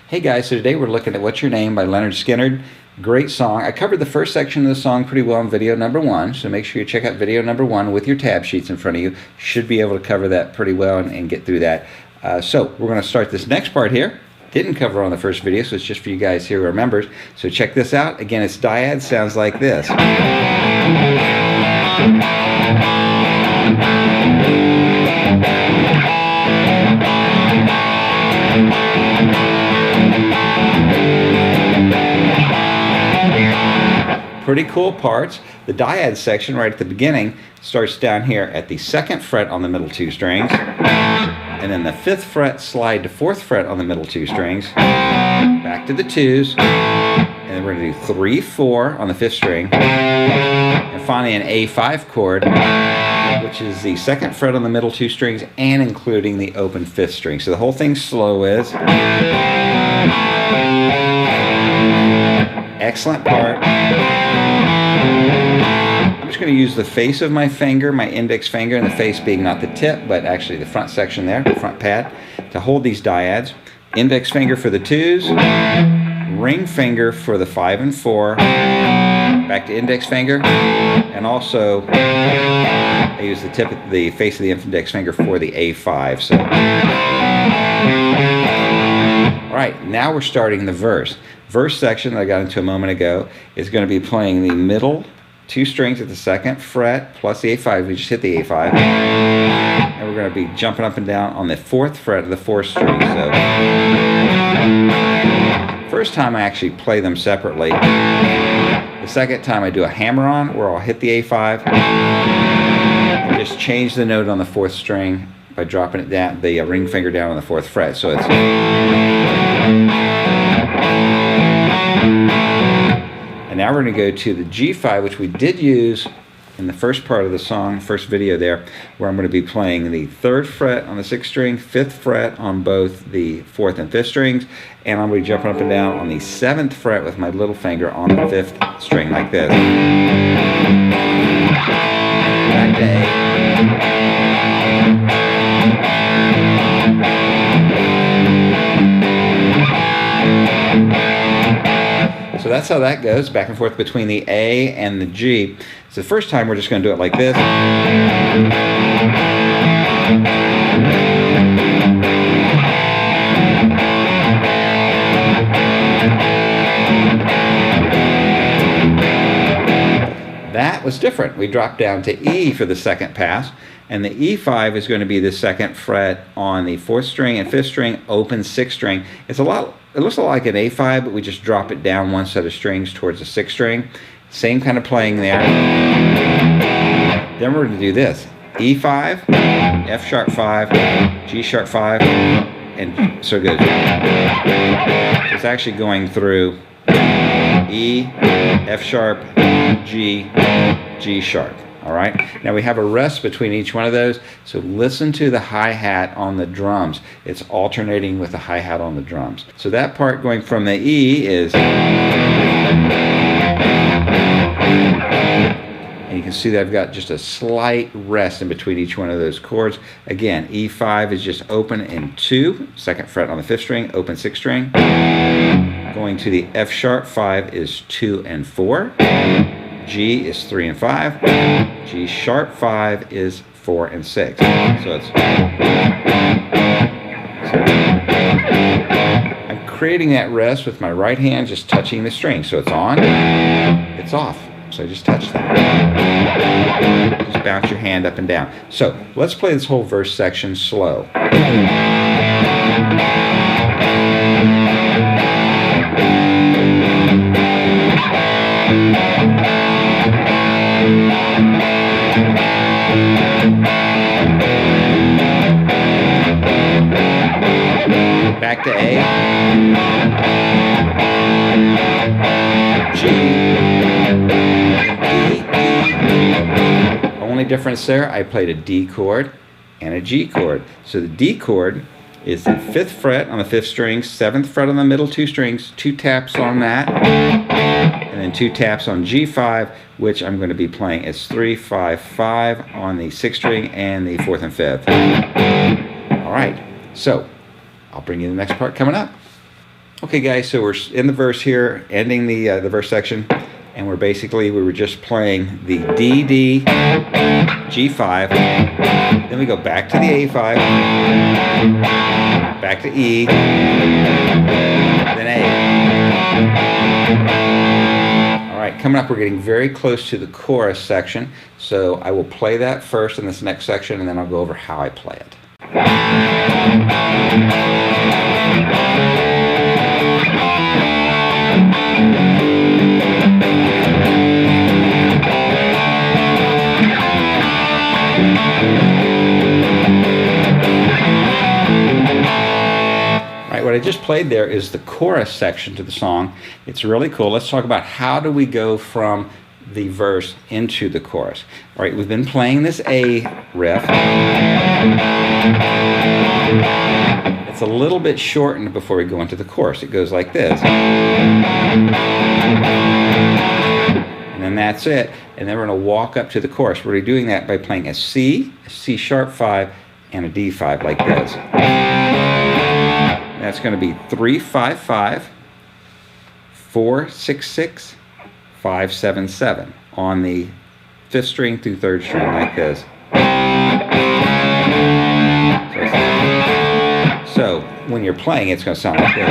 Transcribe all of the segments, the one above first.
Hey guys, so today we're looking at What's Your Name by Lynyrd Skynyrd. Great song. I covered the first section of the song pretty well in video number 1, so make sure you check out video number 1 with your tab sheets in front of you. Should be able to cover that pretty well and get through that. So we're going to start this next part here. Didn't cover on the first video, so it's just for you guys here who are members. So check this out. Again, it's dyad, sounds like this. Pretty cool parts. The dyad section right at the beginning starts down here at the 2nd fret on the middle 2 strings, and then the 5th fret slide to 4th fret on the middle 2 strings, back to the 2s, and then we're going to do 3, 4 on the 5th string, and finally an A5 chord, which is the 2nd fret on the middle 2 strings and including the open 5th string. So the whole thing slow is. Excellent part. I'm just going to use the face of my finger, my index finger, and the face being not the tip, but actually the front section there, the front pad, to hold these dyads. Index finger for the 2s, ring finger for the 5 and 4, back to index finger, and also I use the tip, the face of the index finger for the A5. So, all right, now we're starting the verse. Verse section that I got into a moment ago is going to be playing the middle 2 strings at the 2nd fret plus the A5. We just hit the A5, and we're going to be jumping up and down on the 4th fret of the 4th string. So first time I actually play them separately. The second time I do a hammer-on where I'll hit the A5 and just change the note on the 4th string by dropping it down, the ring finger down on the 4th fret. So it's. And now we're going to go to the G5, which we did use in the first part of the song, first video there, where I'm going to be playing the 3rd fret on the 6th string, 5th fret on both the 4th and 5th strings, and I'm going to be jumping up and down on the 7th fret with my little finger on the 5th string like this. Back to A. So that's how that goes, back and forth between the A and the G. So the first time we're just going to do it like this. That was different. We dropped down to E for the 2nd pass, and the E5 is going to be the 2nd fret on the 4th string and 5th string, open 6th string. It looks a lot like an A5, but we just drop it down 1 set of strings towards the 6th string. Same kind of playing there. Then we're going to do this. E5, F sharp 5, G sharp 5, and so it goes. So it's actually going through E, F sharp, G, G sharp. All right, now we have a rest between each one of those, so listen to the hi-hat on the drums. It's alternating with the hi-hat on the drums. So that part going from the E is, and you can see that I've got just a slight rest in between each one of those chords. Again, E5 is just open in 2, 2nd fret on the 5th string, open 6th string. Going to the F sharp 5 is 2 and 4. G is 3 and 5. G sharp 5 is 4 and 6. So it's. I'm creating that rest with my right hand, just touching the string. So it's on, it's off. So I just touch that. Just bounce your hand up and down. So let's play this whole verse section slow. Back to A, G, D. Only difference there, I played a D chord and a G chord. So the D chord is the 5th fret on the 5th string, 7th fret on the middle 2 strings, 2 taps on that, and then 2 taps on G5, which I'm going to be playing as 3, 5, 5 on the 6th string and the 4th and 5th. All right, so I'll bring you the next part coming up. Okay guys, so we're in the verse here, ending the verse section, and we were just playing the D, D, G5, then we go back to the A5, back to E, then A. Alright, coming up we're getting very close to the chorus section, so I will play that first in this next section, and then I'll go over how I play it. What I just played there is the chorus section to the song. It's really cool. Let's talk about how do we go from the verse into the chorus. All right, we've been playing this A riff. It's a little bit shortened before we go into the chorus. It goes like this. And then that's it. And then we're going to walk up to the chorus. We're doing that by playing a C sharp 5, and a D5 like this. That's going to be 3, 5, 5, 4, 6, 6, 5, 7, 7 on the 5th string through 3rd string like this. So when you're playing, it's going to sound like this.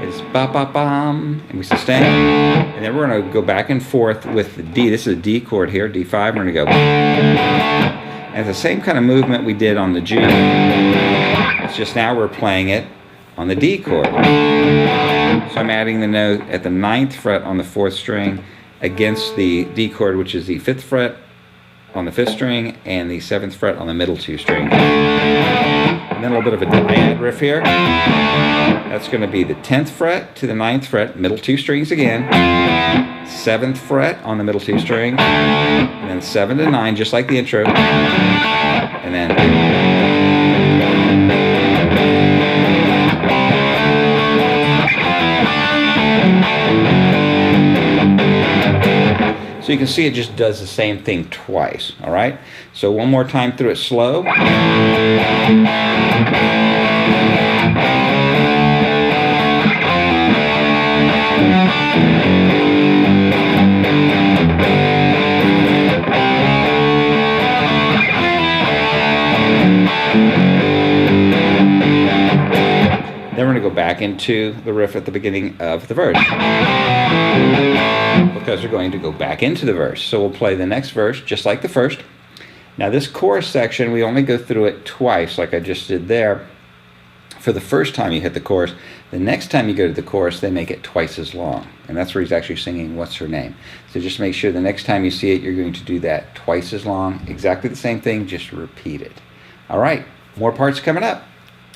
It's ba ba bum, and we sustain, and then we're going to go back and forth with the D. This is a D chord here, D5. We're going to go. And the same kind of movement we did on the G. It's just now we're playing it on the D chord. So I'm adding the note at the 9th fret on the 4th string against the D chord, which is the 5th fret on the 5th string and the 7th fret on the middle 2 strings. And then a little bit of a dyad riff here. That's going to be the 10th fret to the 9th fret, middle 2 strings again. 7th fret on the middle 2 string, and then 7 to 9, just like the intro, and then so you can see it just does the same thing twice. All right, so one more time through it slow. Then we're going to go back into the riff at the beginning of the verse, because we're going to go back into the verse. So we'll play the next verse just like the first. Now this chorus section, we only go through it twice like I just did there. For the first time you hit the chorus, the next time you go to the chorus, they make it twice as long. And that's where he's actually singing What's Her Name. So just make sure the next time you see it, you're going to do that twice as long. Exactly the same thing, just repeat it. All right, more parts coming up.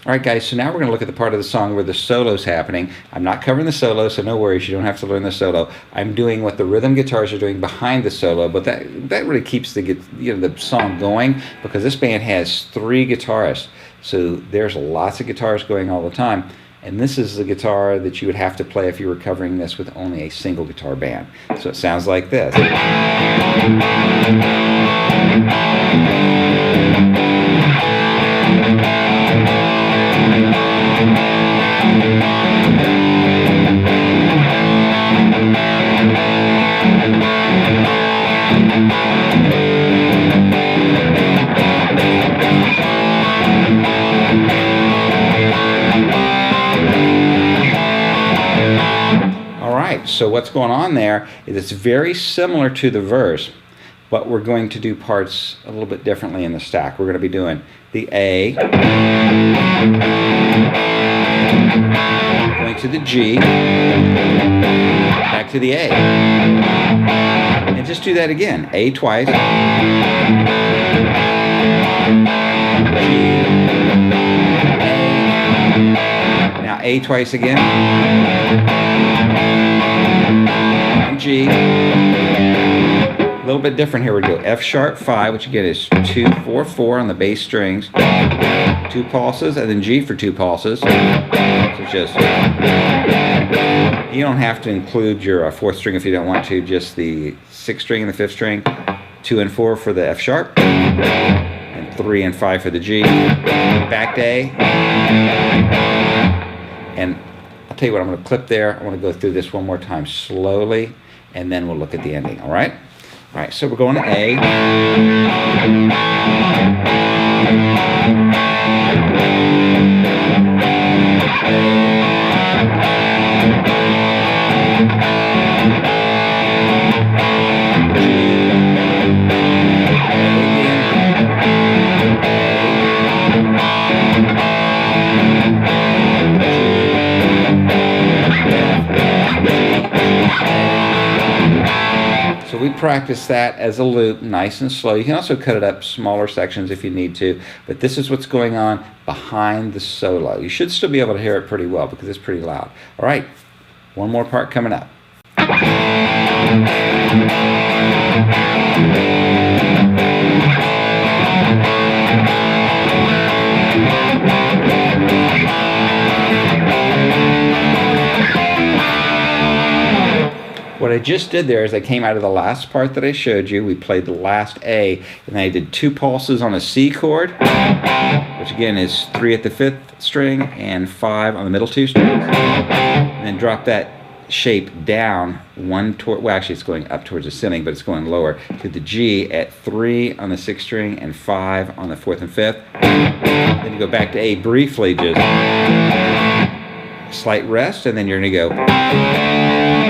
All right, guys, so now we're going to look at the part of the song where the solo's happening. I'm not covering the solo, so no worries, you don't have to learn the solo. I'm doing what the rhythm guitars are doing behind the solo, but that really keeps the song going, because this band has 3 guitarists, so there's lots of guitars going all the time. And this is the guitar that you would have to play if you were covering this with only a single guitar band. So it sounds like this. So what's going on there is it's very similar to the verse, but we're going to do parts a little bit differently in the stack. We're going to be doing the A, going to the G, back to the A. And just do that again. A twice, G, A. Now A twice again. G. A little bit different here. We go F sharp 5, which again is 2, 4, 4 on the bass strings, 2 pulses, and then G for 2 pulses. So just, you don't have to include your 4th string if you don't want to, just the 6th string and the 5th string, 2 and 4 for the F sharp, and 3 and 5 for the G, back to A, and I'll tell you what, I'm going to clip there. I want to go through this one more time slowly, and then we'll look at the ending, all right? All right, so we're going to A. So we practice that as a loop, nice and slow. You can also cut it up smaller sections if you need to, but this is what's going on behind the solo. You should still be able to hear it pretty well because it's pretty loud. All right, one more part coming up. What I just did there is I came out of the last part that I showed you. We played the last A, and I did 2 pulses on a C chord, which again is 3 at the 5th string and 5 on the middle 2 strings. And then drop that shape down one toward, well actually it's going up towards the ceiling, but it's going lower to the G at 3 on the 6th string and 5 on the 4th and 5th. Then you go back to A briefly, just slight rest, and then you're going to go.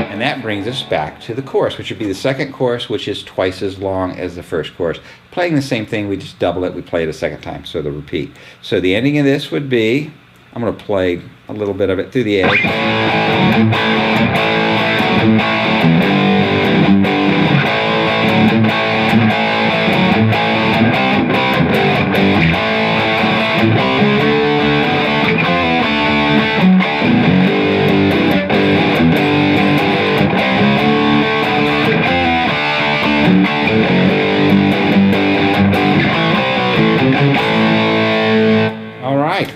And that brings us back to the chorus, which would be the second chorus, which is twice as long as the first chorus. Playing the same thing, we just double it, we play it a second time, so the repeat. So the ending of this would be, I'm going to play a little bit of it through the A.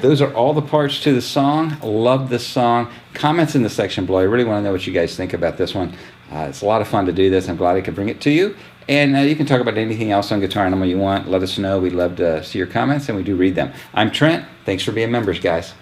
Those are all the parts to the song. Love this song. Comments in the section below. I really want to know what you guys think about this one. It's a lot of fun to do this. I'm glad I could bring it to you. And you can talk about anything else on Guitar Animal you want. Let us know. We'd love to see your comments, and we do read them. I'm Trent. Thanks for being members, guys.